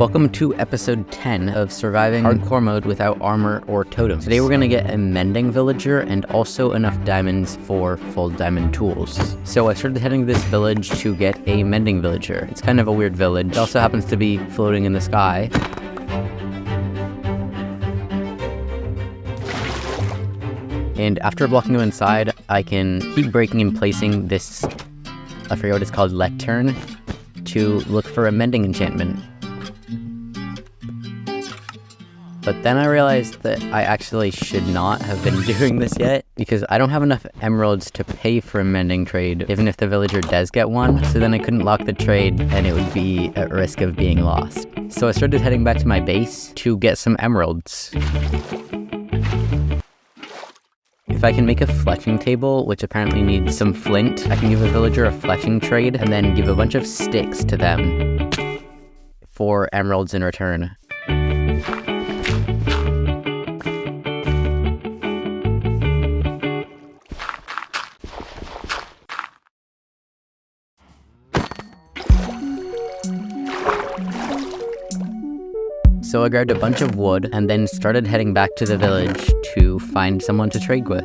Welcome to episode 10 of surviving hardcore mode without armor or totems. Today we're gonna get a mending villager and also enough diamonds for full diamond tools. So I started heading to this village to get a mending villager. It's kind of a weird village. It also happens to be floating in the sky. And after blocking them inside, I can keep breaking and placing this, I forget what it's called, lectern, to look for a mending enchantment. But then I realized that I actually should not have been doing this yet, because I don't have enough emeralds to pay for a mending trade, even if the villager does get one, so then I couldn't lock the trade and it would be at risk of being lost. So I started heading back to my base to get some emeralds. If I can make a fletching table, which apparently needs some flint, I can give a villager a fletching trade and then give a bunch of sticks to them for emeralds in return. So I grabbed a bunch of wood and then started heading back to the village to find someone to trade with.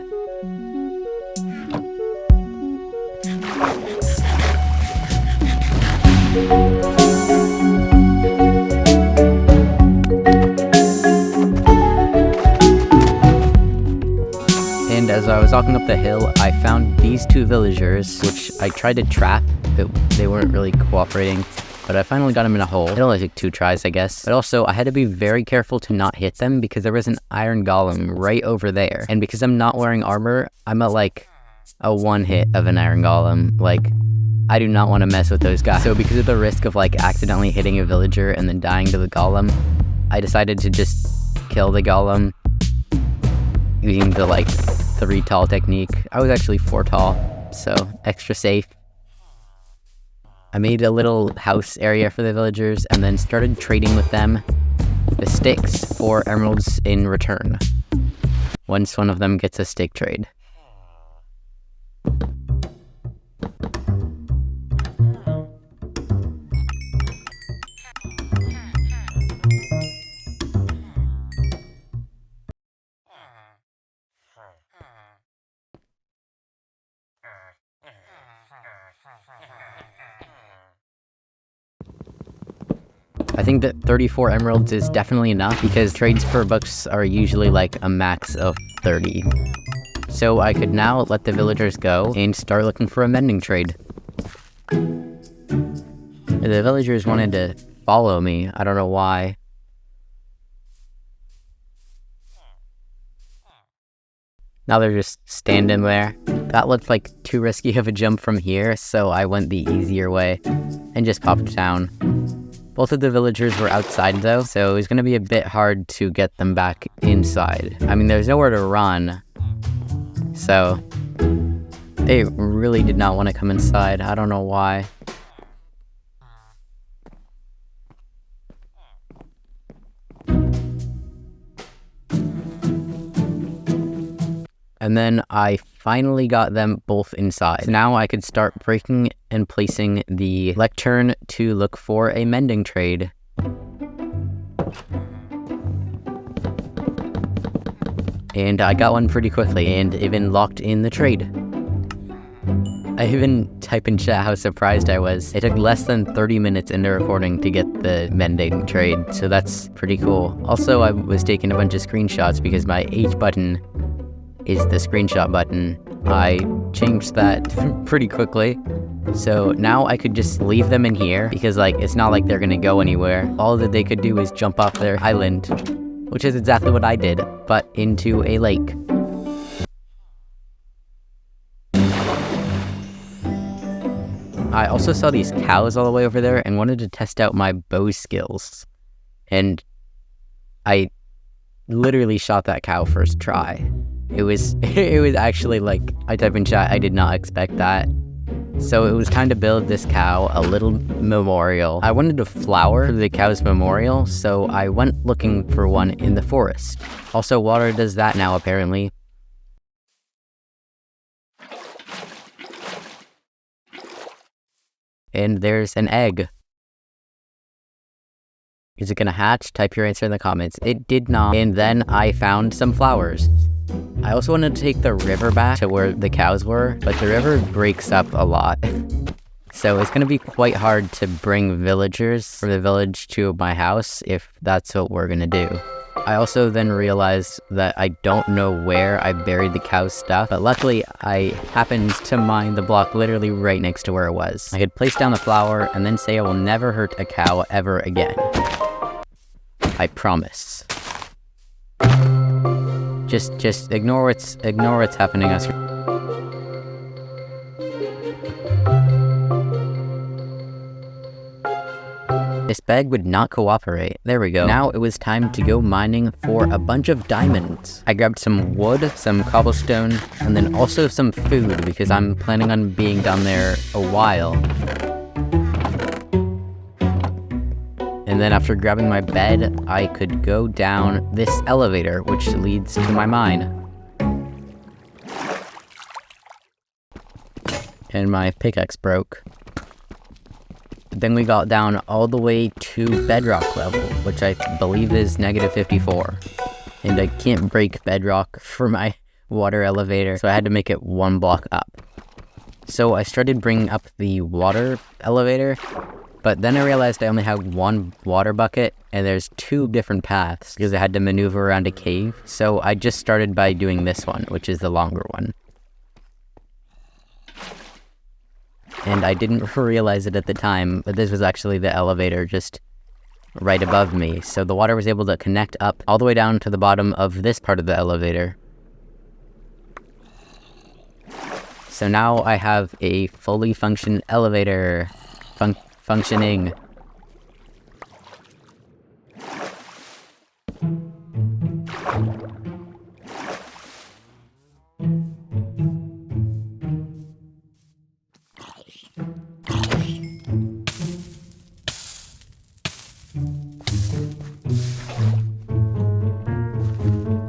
And as I was walking up the hill, I found these two villagers, which I tried to trap, but they weren't really cooperating. But I finally got them in a hole. It only took 2 tries, I guess. But also, I had to be very careful to not hit them because there was an iron golem right over there. And because I'm not wearing armor, I'm at like a 1 hit of an iron golem. Like, I do not want to mess with those guys. So because of the risk of like accidentally hitting a villager and then dying to the golem, I decided to just kill the golem using the like 3 tall technique. I was actually 4 tall, so extra safe. I made a little house area for the villagers and then started trading with them the sticks for emeralds in return, once one of them gets a stick trade. I think that 34 emeralds is definitely enough because trades for books are usually like a max of 30. So I could now let the villagers go and start looking for a mending trade. The villagers wanted to follow me. I don't know why. Now they're just standing there. That looked like too risky of a jump from here, so I went the easier way and just popped down. Both of the villagers were outside though, so it was going to be a bit hard to get them back inside. I mean, there's nowhere to run, so they really did not want to come inside. I don't know why. And then I finally got them both inside. So now I could start breaking and placing the lectern to look for a mending trade. And I got one pretty quickly and even locked in the trade. I even typed in chat how surprised I was. It took less than 30 minutes into recording to get the mending trade, so that's pretty cool. Also, I was taking a bunch of screenshots because my H button is the screenshot button. I changed that pretty quickly. So now I could just leave them in here because like it's not like they're gonna go anywhere. All that they could do is jump off their island, which is exactly what I did, but into a lake. I also saw these cows all the way over there and wanted to test out my bow skills. And I literally shot that cow first try. It was actually like, I typed in chat, I did not expect that. So it was time to build this cow a little memorial. I wanted a flower for the cow's memorial, so I went looking for one in the forest. Also, water does that now, apparently. And there's an egg. Is it gonna hatch? Type your answer in the comments. It did not. And then I found some flowers. I also wanted to take the river back to where the cows were, but the river breaks up a lot. So it's gonna be quite hard to bring villagers from the village to my house if that's what we're gonna do. I also then realized that I don't know where I buried the cow's stuff, but luckily I happened to mine the block literally right next to where it was. I could place down the flower and then say I will never hurt a cow ever again. I promise. Just ignore what's happening. This bag would not cooperate. There we go. Now it was time to go mining for a bunch of diamonds. I grabbed some wood, some cobblestone, and then also some food because I'm planning on being down there a while. And then after grabbing my bed, I could go down this elevator, which leads to my mine. And my pickaxe broke. Then we got down all the way to bedrock level, which I believe is -54. And I can't break bedrock for my water elevator, so I had to make it one block up. So I started bringing up the water elevator, but then I realized I only had one water bucket, and there's two different paths because I had to maneuver around a cave. So I just started by doing this one, which is the longer one. And I didn't realize it at the time, but this was actually the elevator just right above me. So the water was able to connect up all the way down to the bottom of this part of the elevator. So now I have a fully functioning elevator. Functioning.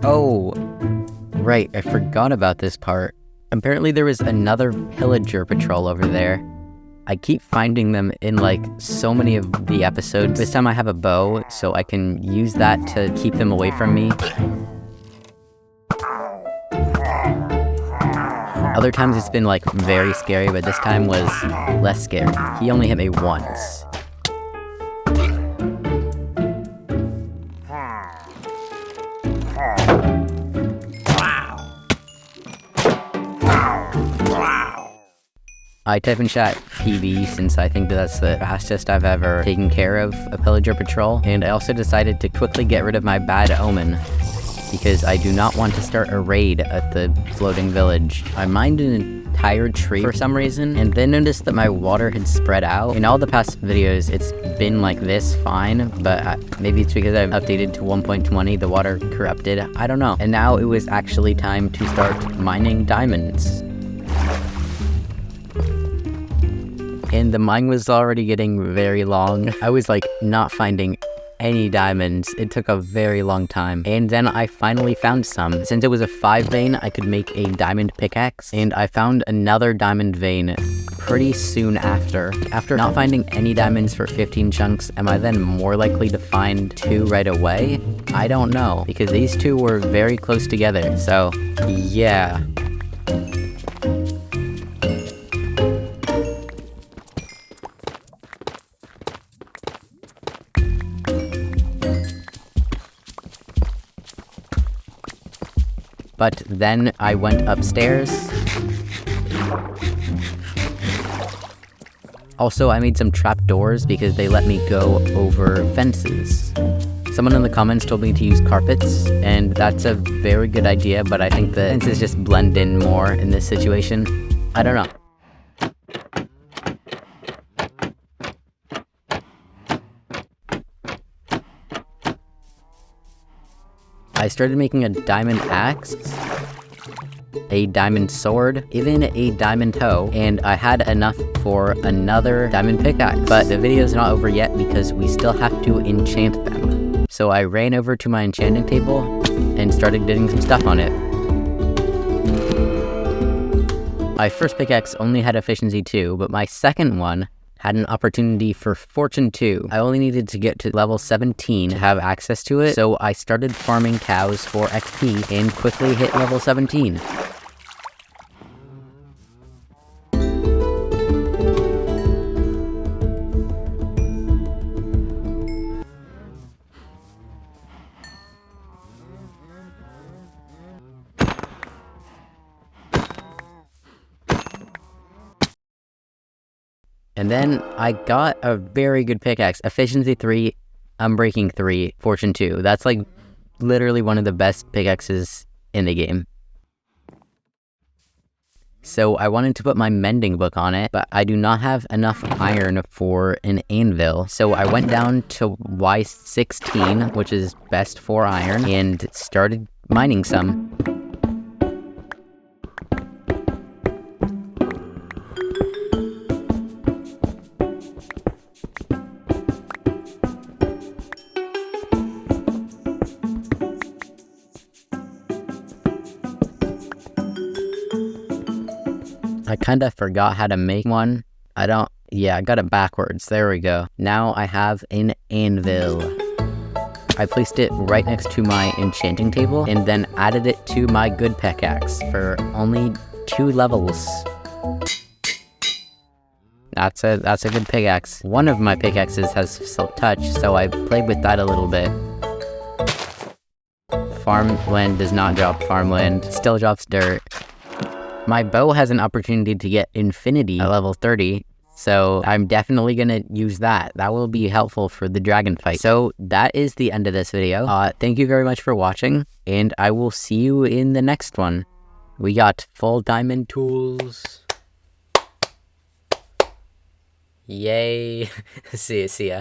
Oh, right, I forgot about this part. Apparently there was another Pillager Patrol over there. I keep finding them in like so many of the episodes. This time I have a bow, so I can use that to keep them away from me. Other times it's been like very scary, but this time was less scary. He only hit me once. I type in chat PB since I think that's the fastest I've ever taken care of a Pillager Patrol, and I also decided to quickly get rid of my bad omen because I do not want to start a raid at the floating village. I mined an entire tree for some reason, and then noticed that my water had spread out. In all the past videos, it's been like this fine, but maybe it's because I've updated to 1.20, the water corrupted, I don't know. And now it was actually time to start mining diamonds. And the mine was already getting very long. I was like not finding any diamonds. It took a very long time. And then I finally found some. Since it was a 5 vein, I could make a diamond pickaxe. And I found another diamond vein pretty soon after. After not finding any diamonds for 15 chunks, am I then more likely to find 2 right away? I don't know, because these two were very close together. So yeah. But then I went upstairs. Also, I made some trapdoors because they let me go over fences. Someone in the comments told me to use carpets, and that's a very good idea, but I think the fences just blend in more in this situation. I don't know. I started making a diamond axe, a diamond sword, even a diamond hoe, and I had enough for another diamond pickaxe. But the video's not over yet because we still have to enchant them. So I ran over to my enchanting table and started doing some stuff on it. My first pickaxe only had efficiency 2, but my second one had an opportunity for Fortune 2. I only needed to get to level 17 to have access to it, so I started farming cows for XP and quickly hit level 17. And then I got a very good pickaxe. Efficiency 3, Unbreaking 3, Fortune 2. That's like literally one of the best pickaxes in the game. So I wanted to put my mending book on it, but I do not have enough iron for an anvil. So I went down to Y16, which is best for iron, and started mining some. I kind of forgot how to make one. I got it backwards. There we go. Now I have an anvil. I placed it right next to my enchanting table and then added it to my good pickaxe for only 2 levels. That's a good pickaxe. One of my pickaxes has silk touch, so I played with that a little bit. Farmland does not drop farmland, still drops dirt. My bow has an opportunity to get infinity at level 30, so I'm definitely gonna use that. That will be helpful for the dragon fight. So that is the end of this video. Thank you very much for watching, and I will see you in the next one. We got full diamond tools. Yay. See ya.